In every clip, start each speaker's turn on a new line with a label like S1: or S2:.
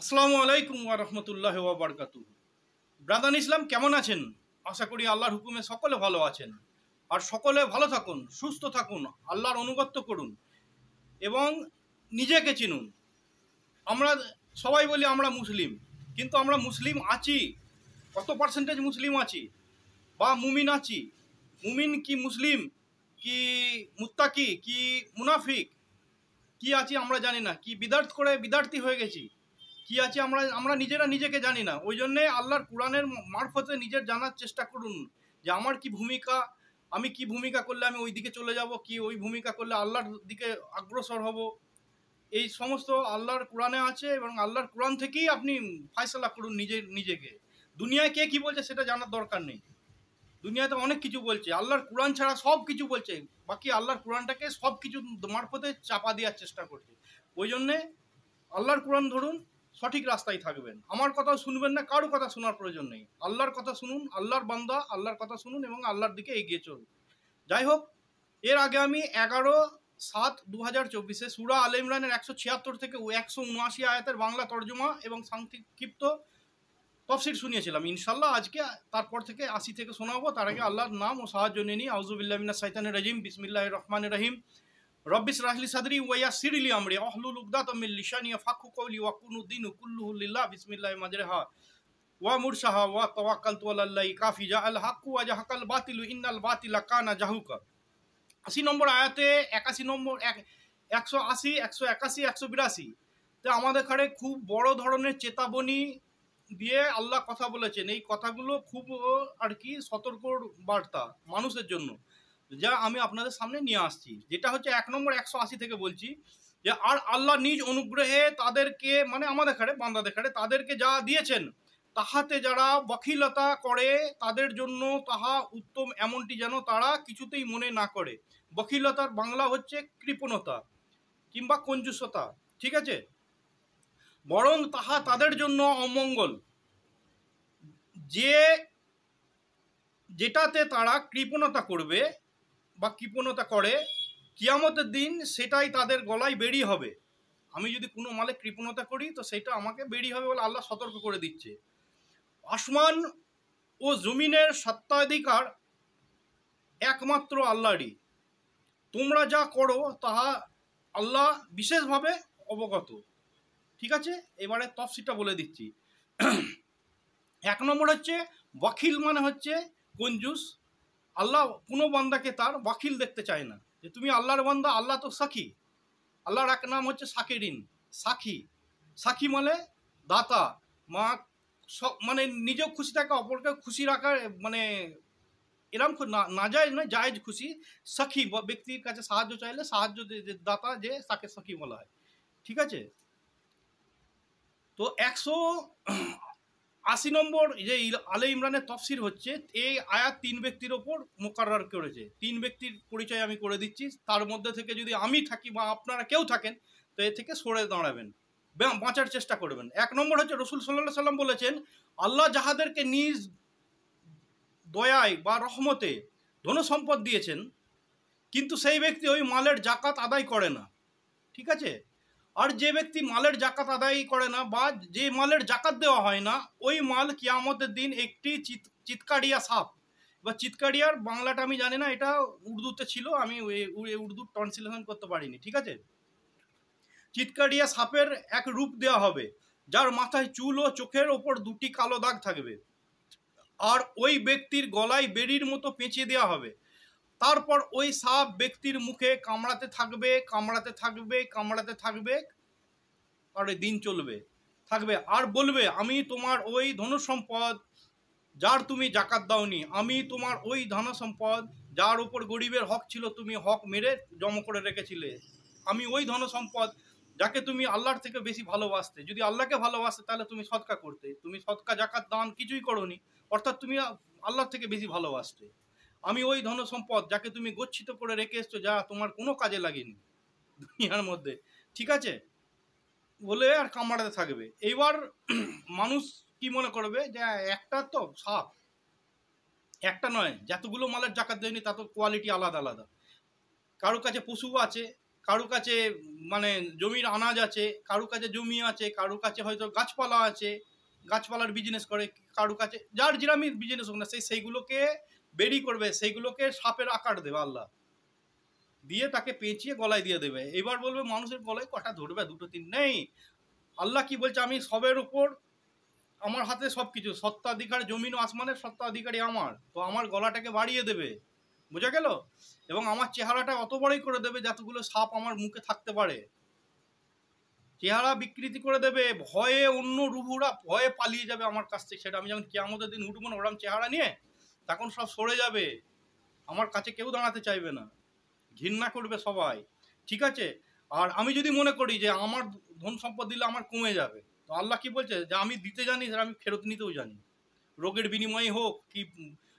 S1: আসসালামু আলাইকুম ওয়া রাহমাতুল্লাহি ওয়া বারাকাতুহু। ব্রাদার ইসলাম কেমন আছেন? আশা করি আল্লাহর হুকুমে সকলে ভালো আছেন। আর সকলে ভালো থাকুন, সুস্থ থাকুন, আল্লাহর অনুগত্য করুন এবং নিজেকে চিনুন। আমরা সবাই বলি আমরা মুসলিম, কিন্তু আমরা মুসলিম আছি? কত পার্সেন্টেজ মুসলিম আছি বা মুমিন আছি? মুমিন কি মুসলিম, কি মুত্তাকি, কি মুনাফিক, কি আছি আমরা জানি না। কি বিদার্থ করে বিদ্যার্থী হয়ে গেছি, কি আছে আমরা আমরা নিজেরা নিজেকে জানি না। ওই জন্যে আল্লাহর কোরআনের মারফতে নিজের জানার চেষ্টা করুন যে আমার কি ভূমিকা, আমি কি ভূমিকা করলে আমি ওই দিকে চলে যাব, কি ওই ভূমিকা করলে আল্লাহর দিকে অগ্রসর হব। এই সমস্ত আল্লাহর কোরআনে আছে এবং আল্লাহর কোরআন থেকেই আপনি ফায়সালা করুন নিজেকে। দুনিয়ায় কে কি বলছে সেটা জানার দরকার নেই। দুনিয়াতে অনেক কিছু বলছে, আল্লাহর কোরআন ছাড়া সব কিছু বলছে, বাকি আল্লাহর কোরআনটাকে সব কিছু মারফতে চাপা দেওয়ার চেষ্টা করছে। ওই জন্যে আল্লাহর কোরআন ধরুন, সঠিক রাস্তায় থাকবেন। আমার কথা শুনবেন না, কারো কথা শোনার প্রয়োজন নেই। আল্লাহর কথা শুনুন, আল্লাহর বান্দা আল্লাহর কথা শুনুন এবং আল্লাহর দিকে এগিয়ে চলুন। যাই হোক, এর আগে আমি 11/7/2024 সূরা আলে ইমরানের 176 থেকে 179 আয়াতের বাংলা তর্জমা এবং সংক্ষিপ্ত তফসির শুনিয়েছিলাম। ইনশাল্লাহ আজকে তারপর থেকে 80 থেকে শোনাবো। তার আগে আল্লাহর নাম ও সাহায্য নিয়ে নিই। আউযুবিল্লাহি মিনাশ শাইতানির রাজিম, বিসমিল্লাহির রহমানির রহিম। রব্বি ইশরাহ লি সাদরি ওয়া ইয়াসসির লি আমরি ওয়াহলুল উকদাতাম মিন লিসানি ইয়াফকাহু কওলি ওয়াকুনু দীনু কুল্লুহু লিল্লাহ বিসমিল্লাহি মাজরাহা ওয়া মুরসাহা ওয়া তাওয়াক্কালতু আলাল্লাহি কাফি জাআল হাক্কু ওয়া জাহাকাল বাতিলু ইন্নাল বাতিলা কানা জাহুকা। 80 নম্বর আয়াতে 81 নম্বর 180, 181, 182 তে আমাদের এখানে খুব বড় ধরনের চেতাবনী দিয়ে আল্লাহ কথা বলেছেন। এই কথাগুলো খুব আর কি সতর্ক বার্তা মানুষের জন্য, যা আমি আপনাদের সামনে নিয়ে আসছি। যেটা হচ্ছে 1 নম্বর 180 থেকে বলছি যে আর আল্লাহ নিজ অনুগ্রহে তাদেরকে, মানে আমাদের এখানে বান্দাদের এখানে তাদেরকে যা দিয়েছেন তাহাতে যারা বখিলতা করে তাদের জন্য তাহা উত্তম, এমনটি যেন তারা কিছুতেই মনে না করে। বখিলতার বাংলা হচ্ছে কৃপণতা কিংবা কঞ্জুসতা, ঠিক আছে? বরং তাহা তাদের জন্য অমঙ্গল, যে যেটাতে তারা কৃপণতা করবে বা কৃপণতা করে, কিয়ামতের দিন সেটাই তাদের গলায় বেরি হবে। আমি যদি কোনো মালে কৃপণতা করি তো সেটা আমাকে বেরি হবে বলে আল্লাহ সতর্ক করে দিচ্ছে। আসমান ও জমিনের সত্ত্বাধিকার একমাত্র আল্লাহরই। তোমরা যা করো তাহা আল্লাহ বিশেষভাবে অবগত। ঠিক আছে, এবারে তফসিলটা বলে দিচ্ছি। 1 নম্বর হচ্ছে ওয়াকিল, মানে হচ্ছে কঞ্জুস। আল্লাহ কোনো বান্দাকে তার ওয়াকিল দেখতে চায় না। যে তুমি আল্লাহর বান্দা, আল্লাহ তো সাক্ষী। আল্লাহর এক নাম হচ্ছে সাকিরিন, সাক্ষী। সাক্ষী মানে দাতা, মা মানে নিজেও খুশি থাকা, অপরকে খুশি রাখার, মানে এরম না যায় নয়, জায়েজ খুশি। সাক্ষী ব্যক্তির কাছে সাহায্য চাইলে সাহায্য দাতা, যে তাকে সাক্ষী বলা হয়। ঠিক আছে, তো 180 নম্বর যে আলে ইমরানের তফসির হচ্ছে, এই আয়াত 3 ব্যক্তির ওপর মোকাররার করেছে। 3 ব্যক্তির পরিচয় আমি করে দিচ্ছি। তার মধ্যে থেকে যদি আমি থাকি বা আপনারা কেউ থাকেন তো এ থেকে সরে দাঁড়াবেন, বাঁচার চেষ্টা করবেন। 1 নম্বর হচ্ছে রসুল সাল্লাল্লাহু সাল্লাম বলেছেন, আল্লাহ যাহাদেরকে নিজ দয়ায় বা রহমতে ধন সম্পদ দিয়েছেন কিন্তু সেই ব্যক্তি ওই মালের জাকাত আদায় করে না। ঠিক আছে, আর যে ব্যক্তি মালের জাকাত আদায় করে না বা যে মালের জাকাত দেওয়া হয় না, ওই মাল কিয়ামতের দিন একটি চিৎকারিয়া সাপ, বা চিৎকারিয়ার বাংলাটা আমি জানি না, এটা উর্দুতে ছিল, আমি উর্দু ট্রান্সলেশন করতে পারিনি। ঠিক আছে, চিৎকারিয়া সাপের এক রূপ দেওয়া হবে, যার মাথায় চুল ও চোখের ওপর 2টি কালো দাগ থাকবে, আর ওই ব্যক্তির গলায় বেড়ির মতো পেঁচিয়ে দেওয়া হবে। তারপর ওই সাপ ব্যক্তির মুখে কামড়াতে থাকবে, কামড়াতে থাকবে, কামড়াতে থাকবে, আর দিন চলবে থাকবে, আর বলবে, আমি তোমার ওই ধন সম্পদ যার তুমি জাকাত দাওনি, আমি তোমার ওই ধন সম্পদ যার উপর গরিবের হক ছিল তুমি হক মেরে জমা করে রেখেছিলে, আমি ওই ধন সম্পদ যাকে তুমি আল্লাহর থেকে বেশি ভালোবাসতে। যদি আল্লাহকে ভালোবাসতে তাহলে তুমি সদকা করতে, তুমি সদকা জাকাত দান কিছুই করোনি, অর্থাৎ তুমি আল্লাহর থেকে বেশি ভালোবাসতে। আমি ওই ধন সম্পদ যাকে তুমি গচ্ছিত করে রেখে এসছো, যা তোমার কোনো কাজে লাগেনি দুনিয়ার মধ্যে। ঠিক আছে, বলে আর কামড়াতে থাকবে। এইবার মানুষ কি মনে করবে যে একটা তো সাপ, একটা নয়, যতগুলো মালের জাকাত দেয়নি তা তো কোয়ালিটি আলাদা আলাদা। কারো কাছে পশু আছে, কারো কাছে মানে জমির আনাজ আছে, কারো কাছে জমি আছে, কারো কাছে হয়তো গাছপালা আছে, গাছপালার বিজনেস করে, কারো কাছে যার যেরামি বিজনেস হোক না, সেইগুলোকে বেরি করবে, সেইগুলোকে সাপের আকার দেবে আল্লাহ, দিয়ে তাকে পেঁচিয়ে গলায় দিয়ে দেবে। এবার বলবে মানুষের গলায় কটা ধরবে, দুটো তিন নেই। আল্লাহ কি বলছে, আমি সবের উপর, আমার হাতে সব কিছু, সত্ত্বাধিকার জমিন ও আসমানের সত্ত্বাধিকারী আমার, তো আমার গলাটাকে বাড়িয়ে দেবে, বোঝা গেল? এবং আমার চেহারাটা অত বড়ই করে দেবে যতগুলো সাপ আমার মুখে থাকতে পারে, চেহারা বিকৃতি করে দেবে, ভয়ে অন্য রুহুরা ভয়ে পালিয়ে যাবে আমার কাছ থেকে। সেটা আমি যখন কিয়ামতের দিন উঠবো না ওরম চেহারা নিয়ে, তখন সব সরে যাবে, আমার কাছে কেউ দাঁড়াতে চাইবে না, ঘৃণা করবে সবাই, ঠিক আছে? আর আমি যদি মনে করি যে আমার ধন সম্পদ দিলে আমার কমে যাবে, তো আল্লাহ কি বলছে, যে আমি দিতে জানি, আমি ফেরত নিতেও জানি। রোগের বিনিময়ে হোক কি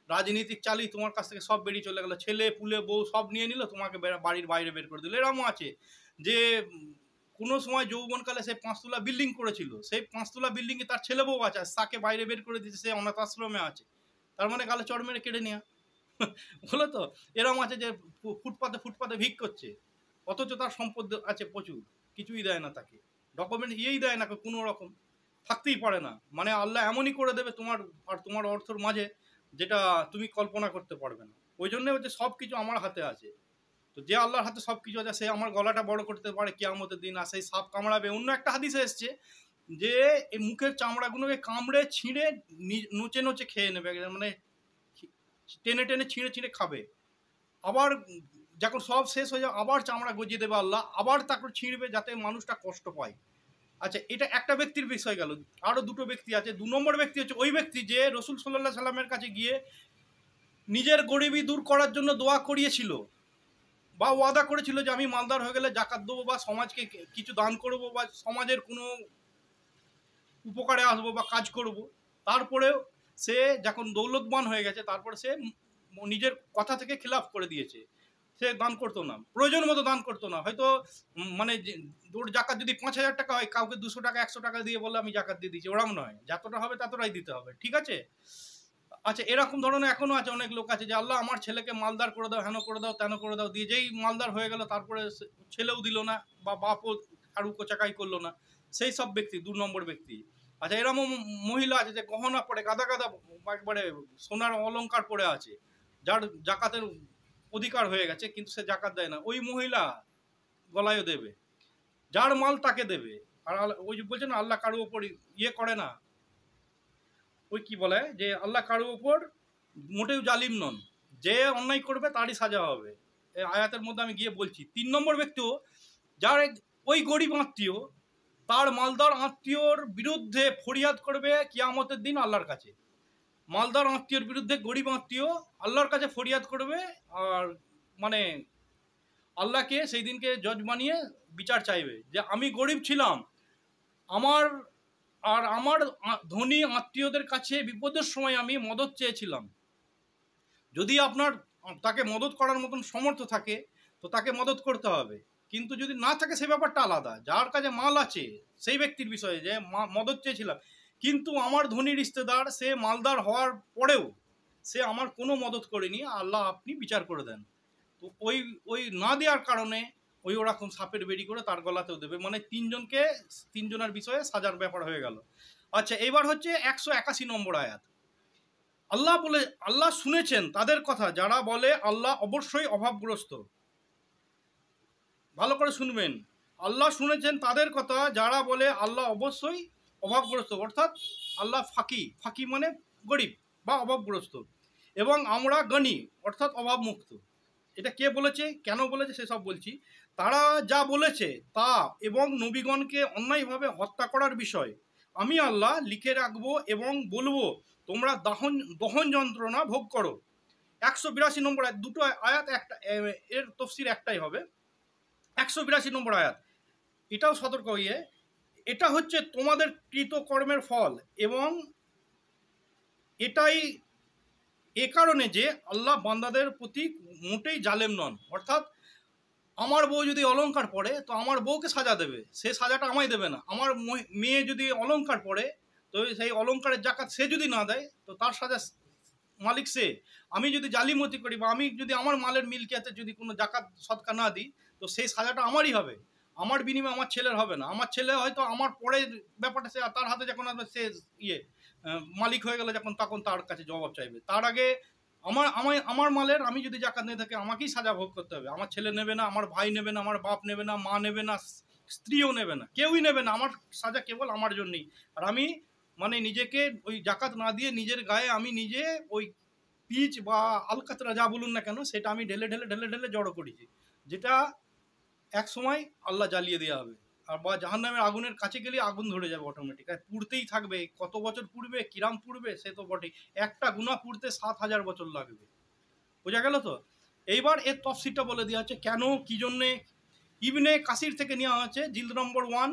S1: রাজনীতিক চালি, তোমার কাছ থেকে সব বেরিয়ে চলে গেল, ছেলে পুলে বউ সব নিয়ে নিল, তোমাকে বাড়ির বাইরে বের করে দিল। এরকমও আছে যে কোনো সময় যৌবনকালে সে 5 তলা বিল্ডিং করেছিল, সেই 5 তলা বিল্ডিংয়ে তার ছেলে বউ আছে, তাকে বাইরে বের করে দিচ্ছে, সে অনাথ আশ্রমে আছে, তার মানে গালে চড় মেরে কেড়ে নেওয়া। বলো তো, এরকম আছে যে ফুটপাতে ফুটপাতে ভিক করছে, অথচ তার সম্পদ আছে প্রচুর, কিছুই দেয় না তাকে, ডকুমেন্ট ইয়েই দেয় না কোনো রকম, থাকতেই পারে না। মানে আল্লাহ এমনই করে দেবে তোমার আর তোমার অর্থর মাঝে, যেটা তুমি কল্পনা করতে পারবে না। ওই জন্য হচ্ছে সব কিছু আমার হাতে আছে। তো যে আল্লাহর হাতে সব কিছু আছে, সে আমার গলাটা বড় করতে পারে কিয়ামতের দিন, আর সেই সাপ কামড়াবে। অন্য একটা হাদিসে এসছে যে এই মুখের চামড়াগুলোকে কামড়ে ছিঁড়ে নোচে নোচে খেয়ে নেবে, মানে টেনে টেনে ছিঁড়ে ছিঁড়ে খাবে। আবার যখন সব শেষ হয়ে যাবে, আবার চামড়া গজিয়ে দেবে আল্লাহ, আবার তারপর ছিঁড়বে যাতে মানুষটা কষ্ট পায়। আচ্ছা, এটা একটা ব্যক্তির বিষয় গেল। আরো দুটো ব্যক্তি আছে। 2 নম্বর ব্যক্তি হচ্ছে ওই ব্যক্তি যে রসুল সাল্লাল্লাহু আলাইহি সাল্লামের কাছে গিয়ে নিজের গরিবি দূর করার জন্য দোয়া করিয়েছিল, বা ওয়াদা করেছিল যে আমি মালদার হয়ে গেলে জাকাত দেবো, বা সমাজকে কিছু দান করব, বা সমাজের কোনো উপকারে আসবো বা কাজ করব। তারপরেও সে যখন দৌলতবান হয়ে গেছে, তারপরে সে নিজের কথা থেকে খিলাফ করে দিয়েছে, সে দান করতো না, প্রয়োজন মতো দান করতো না। হয়তো মানে ওর জাকাত যদি 5,000 টাকা হয়, কাউকে 200 টাকা 100 টাকা দিয়ে বলে আমি জাকাত দিয়ে দিচ্ছি, ওরম নয়, যতটা হবে ততটাই দিতে হবে, ঠিক আছে? আচ্ছা, এরকম ধরনের এখনো আছে অনেক লোক আছে যে আল্লাহ আমার ছেলেকে মালদার করে দাও, হেন করে দাও, তেন করে দাও, দিয়ে যেই মালদার হয়ে গেল তারপরে ছেলেও দিল না, বা বাপও কারু কোচাকাই করলো না, সেই সব ব্যক্তি 2 নম্বর ব্যক্তি। আচ্ছা, এরকম মহিলা আছে যে গহনা পরে গাদা গাদা একবারে সোনার অলংকার পরে আছে, যার জাকাতের অধিকার হয়ে গেছে, কিন্তু সে জাকাত দেয় না, ওই মহিলা গলায়ও দেবে, যার মাল তাকে দেবে। আর ওই যে বলছে না আল্লাহ কারো ওপর ইয়ে করে না, ওই কি বলে যে আল্লাহ কারো ওপর মোটেও জালিম নন, যে অন্যায় করবে তারই সাজা হবে। এই আয়াতের মধ্যে আমি গিয়ে বলছি। 3 নম্বর ব্যক্তিও, যার ওই গরিব আত্মীয় তার মালদার আত্মীয়র বিরুদ্ধে ফরিয়াদ করবে কিয়ামতের দিন আল্লাহর কাছে। মালদার আত্মীয়র বিরুদ্ধে গরিব আত্মীয় আল্লাহর কাছে ফরিয়াদ করবে, আর মানে আল্লাহকে সেই দিনকে জজ বানিয়ে বিচার চাইবে যে আমি গরিব ছিলাম, আমার আর আমার ধনী আত্মীয়দের কাছে বিপদের সময় আমি মদত চেয়েছিলাম, যদি আপনার তাকে মদত করার মতন সমর্থ থাকে তো তাকে মদত করতে হবে, কিন্তু যদি না থাকে সে ব্যাপারটা আলাদা। যার কাছে মাল আছে সেই ব্যক্তির বিষয়ে যে মদত চেয়েছিলাম, কিন্তু আমার ধনী রিশতেদার সে মালদার হওয়ার পরেও সে আমার কোনো মদত করেনি, আল্লাহ আপনি বিচার করে দেন। তো ওই ওই না দেওয়ার কারণে ওই ওরকম সাপের বেরি করে তার গলাতেও দেবে, মানে 3 জনের বিষয়ে সাজার ব্যাপার হয়ে গেল। আচ্ছা, এবার হচ্ছে 181 নম্বর আয়াত। আল্লাহ শুনেছেন তাদের কথা যারা বলে আল্লাহ অবশ্যই অভাবগ্রস্ত। ভালো করে শুনবেন, আল্লাহ শুনেছেন তাদের কথা যারা বলে আল্লাহ অবশ্যই অভাবগ্রস্ত, অর্থাৎ আল্লাহ ফাঁকি মানে গরিব বা অভাবগ্রস্ত, এবং আমরা গনি অর্থাৎ অভাবমুক্ত। এটা কে বলেছে, কেন বলেছে সেসব বলছি। তারা যা বলেছে তা এবং নবীগণকে অন্যায়ভাবে হত্যা করার বিষয় আমি আল্লাহ লিখে রাখবো এবং বলবো তোমরা দহন যন্ত্রণা ভোগ করো। 182 নম্বর আয়াত, দুটো আয়াত, একটা এর তফসির একটাই হবে। 182 নম্বর আয়াত, এটাও সতর্ক হইয়ে, এটা হচ্ছে তোমাদের কৃতকর্মের ফল, এবং এটাই এ কারণে যে আল্লাহ বান্দাদের প্রতি মোটেই জালেম নন। অর্থাৎ আমার বউ যদি অলংকার পরে তো আমার বউকে সাজা দেবে, সে সাজাটা আমায় দেবে না। আমার মেয়ে যদি অলংকার পরে তো সেই অলংকারের জাকাত সে যদি না দেয় তো তার সাজা মালিক সে। আমি যদি জালিমতি করি বা আমি যদি আমার মালের মিলকিয়াতে যদি কোনো জাকাত সদকা না দিই তো সেই সাজাটা আমারই হবে, আমার বিনিময়ে আমার ছেলের হবে না। আমার ছেলে হয়তো আমার পরের ব্যাপারটা সে তার হাতে যখন আসবে সে মালিক হয়ে গেলে যখন, তখন তার কাছে জবাব চাইবে। তার আগে আমার মালের আমি যদি জাকাত নিয়ে থাকি আমাকেই সাজা ভোগ করতে হবে। আমার ছেলে নেবে না, আমার ভাই নেবে না, আমার বাপ নেবে না, মা নেবে না, স্ত্রীও নেবে না, কেউই নেবে না। আমার সাজা কেবল আমার জন্যই। আর আমি মানে নিজেকে ওই জাকাত না দিয়ে নিজের গায়ে আমি নিজে ওই পিচ বা আলকাতরা যা বলুন না কেন সেটা আমি ঢেলে ঢেলে ঢেলে ঢেলে জড়ো করেছি, যেটা এক সময় আল্লাহ জ্বালিয়ে দেওয়া হবে। আর বা জাহান্নামের আগুনের কাছে গেলে আগুন ধরে যাবে অটোমেটিক, আর পুড়তেই থাকবে। কত বছর পুড়বে, কিরাম পুড়বে সে তো বটেই। একটা গুনাহ পুড়তে 7,000 বছর লাগবে। বোঝা গেল তো? এইবার এর তফসিরটা বলে দেওয়া হচ্ছে কেন, কি জন্যে। ইবনে কাসির থেকে নেওয়া হচ্ছে, জিলদ নম্বর 1,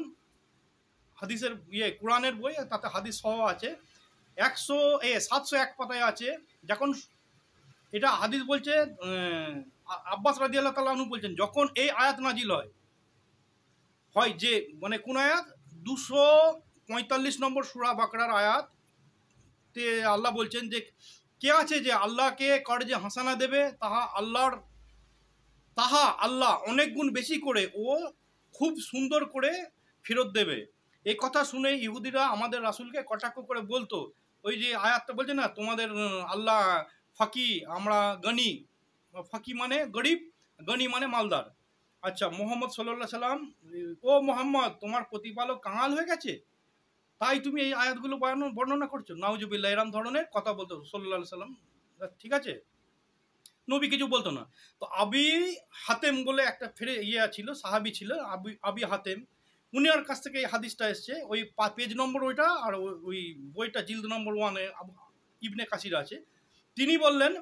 S1: হাদিসের কোরআনের বই, তাতে হাদিস সহ আছে। 701 পাতায় আছে। যখন এটা হাদিস বলছে, আব্বাস রাদিয়াল্লাহু তাআলা আনহু বলছেন, যখন এই আয়াত নাজিল হয় যে মানে কোন আয়াত, 245 নম্বর সূরা বাকরার আয়াত তে আল্লাহ বলছেন যে কে আছে যে আল্লাহকে কর্জে হাসানা দেবে, তাহা আল্লাহ অনেক গুণ বেশি করে ও খুব সুন্দর করে ফেরত দেবে। এই কথা শুনে ইহুদিরা আমাদের রাসূলকে কটাক্ষ করে বলতো, ওই যে আয়াতটা বলছে না, তোমাদের আল্লাহ ফাকি, আমরা গনি। ফাকি মানে গরিব, গনি মানে মালদার। আচ্ছা, মোহাম্মদ সাল্লাল্লাহু সাল্লাম, ও মোহাম্মদ তোমার প্রতিপালক কাঙাল হয়ে গেছে, তাই তুমি এই আয়াতগুলো বর্ণনা করছো। নাউজুবিল্লাহ, এরম ধরনের কথা বলতো সাল্লাল্লাহু সাল্লাম। ঠিক আছে, নবী কিছু বলতো না। তো আবি হাতেম বলে একটা ছিল, সাহাবি ছিল, আবি হাতেম, উনার কাছ থেকে এই হাদিসটা এসছে। ওই পেজ নম্বর ওইটা, আর ওই বইটা জিলদ নম্বর 1-এ ইবনে কাসির আছে। তিনি বললেন,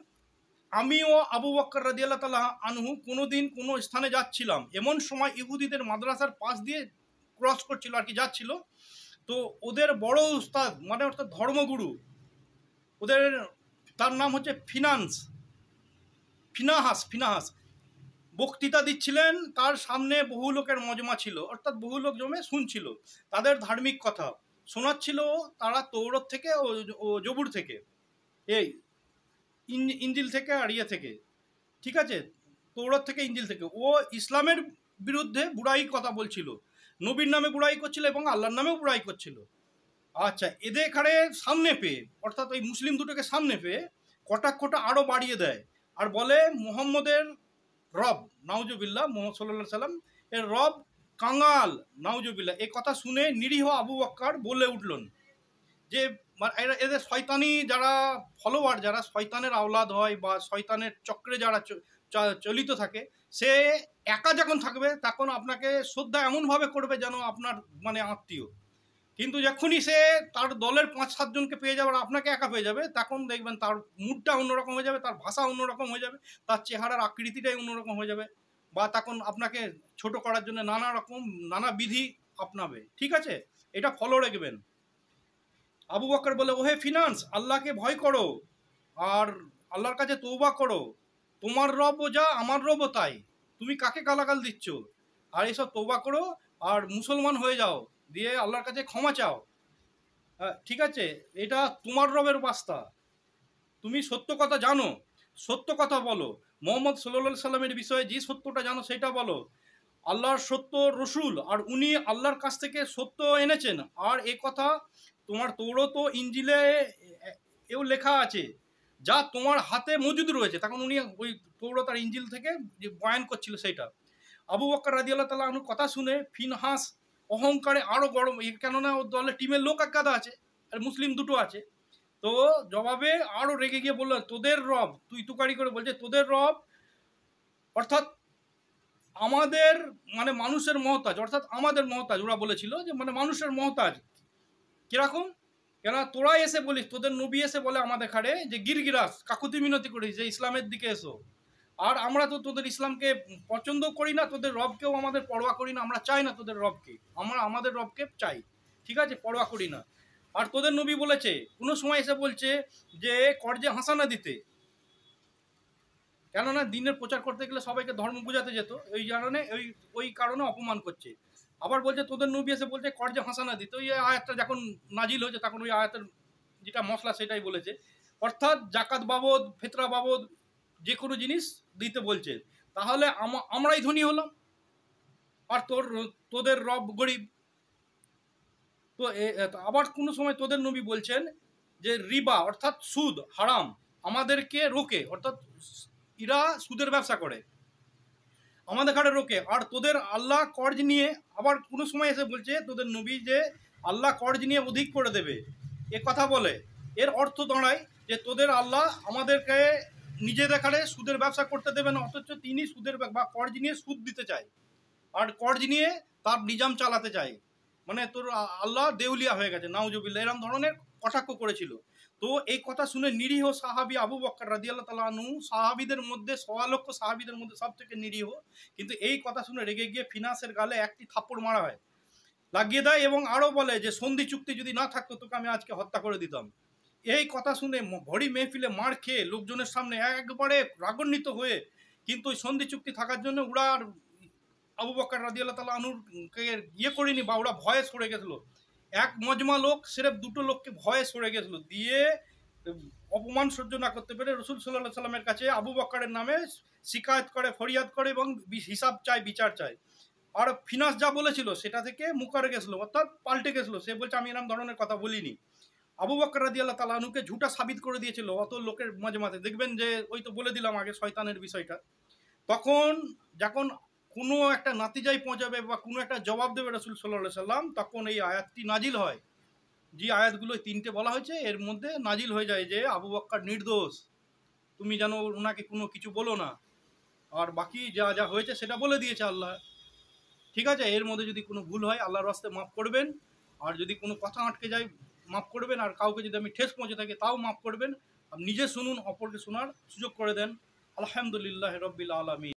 S1: আমিও আবু বকর রাদিয়াল্লাহু তাআলা আনহু কোনোদিন কোনো স্থানে যাচ্ছিলাম, এমন সময় ইহুদিদের মাদ্রাসার পাশ দিয়ে ক্রস করছিল আর কি, যাচ্ছিল। তো ওদের বড় উস্তাদ মানে অর্থাৎ ধর্মগুরু, ওদের তার নাম হচ্ছে ফিনাহাস বক্তৃতা দিচ্ছিলেন। তার সামনে বহু লোকের মজমা ছিল, অর্থাৎ বহু লোক জমে শুনছিল তাদের ধার্মিক কথা শোনাচ্ছিল। তারা তৌরত থেকে ও জবুর থেকে, এই ইঞ্জিল থেকে আর থেকে, ঠিক আছে, তৌরত থেকে ইঞ্জিল থেকে ও ইসলামের বিরুদ্ধে বুড়াই কথা বলছিল, নবীর নামে বুড়াই করছিল এবং আল্লাহর নামেও বুড়াই করছিল। আচ্ছা, এদের এখানে সামনে পেয়ে, অর্থাৎ ওই মুসলিম দুটোকে সামনে পেয়ে কটাক্ষটা আরও বাড়িয়ে দেয় আর বলে মোহাম্মদের রব, নাউজুবিল্লাহ, মোহাম্মদ সাল্লাল্লাহু সাল্লাম এর রব কাঙ্গাল, নাউজুবিল্লাহ। এই কথা শুনে নিরীহ আবু বকর বলে উঠলেন যে এদের শয়তানি যারা ফলোয়ার, যারা শয়তানের আওলাদ হয় বা শয়তানের চক্রে যারা চলিত থাকে, সে একা যখন থাকবে তখন আপনাকে শ্রদ্ধা এমনভাবে করবে যেন আপনার মানে আত্মীয়। কিন্তু যখনই সে তার দলের 5-7 জনকে পেয়ে যাবে আর আপনাকে একা পেয়ে যাবে, তখন দেখবেন তার মুডটা অন্যরকম হয়ে যাবে, তার ভাষা অন্যরকম হয়ে যাবে, তার চেহারার আকৃতিটাই অন্যরকম হয়ে যাবে, বা তখন আপনাকে ছোট করার জন্য নানা বিধি আপনাবে। ঠিক আছে, এটা ফলো রাখবেন। আবু বকর বলে, ওহে ফিনান্স, আল্লাহকে ভয় করো আর আল্লাহর কাছে তওবা করো, তোমার রবও যা আমার রবও তাই, তুমি কাকে গালাগাল দিচ্ছ? আর এসব তওবা করো আর মুসলমান হয়ে যাও, দিয়ে আল্লাহর কাছে ক্ষমা চাও। ঠিক আছে, এটা তোমার রবের বাস্তা, তুমি সত্য কথা জানো, সত্য কথা বলো, মোহাম্মদ সাল্লাল্লাহু সাল্লামের বিষয়ে যে সত্যটা জানো সেটা বলো। আল্লাহর সত্য রসুল আর উনি আল্লাহর কাছ থেকে সত্য এনেছেন, আর এ কথা তোমার তৌরাত ও ইনজিলে এও লেখা আছে, যা তোমার হাতে মজুদ রয়েছে। তখন উনি ওই তৌরাত আর ইনজিল থেকে যে বয়ান করছিল সেইটা। আবু বকর রাদিয়াল্লাহু তাআলা আনহু কথা শুনে ফিনহাস অহংকারে আরও গরম, কেননা ওর দলে টিমের লোক একগাদা আছে আর মুসলিম দুটো আছে। তো জবাবে আরও রেগে গিয়ে বললো, তোদের রব, তুই তুকারি করে বলছে তোদের রব অর্থাৎ আমাদের মানে মানুষের মহতাজ, অর্থাৎ আমাদের মহতাজ। ওরা বলেছিল যে মানে মানুষের মহতাজ কিরকম, কেন তোরা এসে বলিস, তোদের নবী এসে বলে আমাদের খাড়ে যে গিরগিরাস কাকুতি মিনতি করিস যে ইসলামের দিকে এসো, আর আমরা তো তোদের ইসলামকে পছন্দ করি না, তোদের রবকেও আমাদের পরোয়া করি না, আমরা চাই না তোদের রবকে, আমরা আমাদের রবকে চাই, ঠিক আছে, পরোয়া করি না। আর তোদের নবী বলেছে, কোনো সময় এসে বলছে যে কর্জে হাসানা দিতে, কেননা দিনের প্রচার করতে গেলে সবাইকে ধর্ম বোঝাতে যেত, ওই কারণে অপমান করছে। আবার বলছে তোদের নবী এসে বলছে কর্জে হাসানা দিতে, ওই আয়াতটা যখন নাজিল হয়েছে তখন ওই আয়াতের যেটা মশলা সেটাই বলেছে, অর্থাৎ জাকাত বাবদ, ফিতরা বাবদ যে কোনো জিনিস দিতে বলছে। তাহলে আমরাই ধনী হলাম, আর তোদের রব গরিব। তো আবার কোনো সময় তোদের নবী বলছেন যে রিবা অর্থাৎ সুদ হারাম আমাদেরকে রোকে, অর্থাৎ এরা সুদের ব্যবসা করে আমাদের ঘাড়ে রোকে। আর তোদের আল্লাহ কর্জ নিয়ে, আবার কোনো সময় এসে বলছে তোদের নবী যে আল্লাহ কর্জ নিয়ে অধিক করে দেবে, এ কথা বলে। এর অর্থ দাঁড়ায় যে তোদের আল্লাহ আমাদেরকে নিজেদের ঘাড়ে সুদের ব্যবসা করতে দেবে না, অথচ তিনি সুদের বা কর্জ নিয়ে সুদ দিতে চায় আর কর্জ নিয়ে তার নিজাম চালাতে চায়। মানে তোর আল্লাহ দেউলিয়া হয়ে গেছে, নাউজুবিল্লাহ, এরকম ধরনের কটাক্ষ করেছিল। তো এই কথা শুনে নিরীহ সাহাবী আবু বকর রাদিয়াল্লাহু তাআলা আনহু, সাহাবীদের মধ্যে ১.৫ লক্ষ সাহাবীদের মধ্যে সব থেকে নিরীহ, কিন্তু এই কথা শুনে রেগে গিয়ে ফিনাসের গালে একটি থাপ্পড় মারা হয়, লাগিয়ে দেয় এবং আরও বলে যে সন্ধি চুক্তি যদি না থাকতো তোকে আমি আজকে হত্যা করে দিতাম। এই কথা শুনে ভরি মেহফিলে মার খেয়ে লোকজনের সামনে একবারে রাগান্বিত হয়ে, কিন্তু ওই সন্ধি চুক্তি থাকার জন্য ওরা আর আবু বকর রাদিয়াল্লাহু তাআলা আনহুকে ইয়ে করেনি, বা ওরা ভয়ে সরে গেছিলো। এক মজমা লোক সেরেফ 2টো লোককে ভয়ে সরে গেছিলো, দিয়ে অপমান সহ্য না করতে পেরে রসুল সাল্লাল্লাহু সাল্লামের কাছে আবু বকরের নামে শিকায়ত করে, ফরিয়াদ করে এবং হিসাব চায়, বিচার চায়। আর ফিনাস যা বলেছিল সেটা থেকে মুকারে গেছিলো, অর্থাৎ পাল্টে গেছিলো। সে বলছে আমি এরকম ধরনের কথা বলিনি। আবু বকর রাদিয়াল্লাহু তাআলা আনহুকে ঝুটা সাবিত করে দিয়েছিল অত লোকের মাঝে। দেখবেন যে ওই তো বলে দিলাম আগে শয়তানের বিষয়টা। তখন যখন কোনো একটা নাতিজায় পৌঁছাবে বা কোনো একটা জবাব দেবে রাসূল সাল্লাল্লাহু আলাইহি সাল্লাম, তখন এই আয়াতটি নাজিল হয়। যে আয়াতগুলো 3টে বলা হয়েছে এর মধ্যে নাজিল হয়ে যায় যে আবু বকর নির্দোষ, তুমি যেন ওনাকে কোনো কিছু বলো না। আর বাকি যা যা হয়েছে সেটা বলে দিয়েছে আল্লাহ। ঠিক আছে, এর মধ্যে যদি কোনো ভুল হয় আল্লাহর রাস্তে মাফ করবেন, আর যদি কোনো কথা আটকে যায় মাফ করবেন, আর কাউকে যদি আমি ঠেস পৌঁছে থাকি তাও মাফ করবেন। আপনি নিজে শুনুন, অপরকে শোনার সুযোগ করে দেন। আলহামদুলিল্লাহ রব্বিল আলামিন।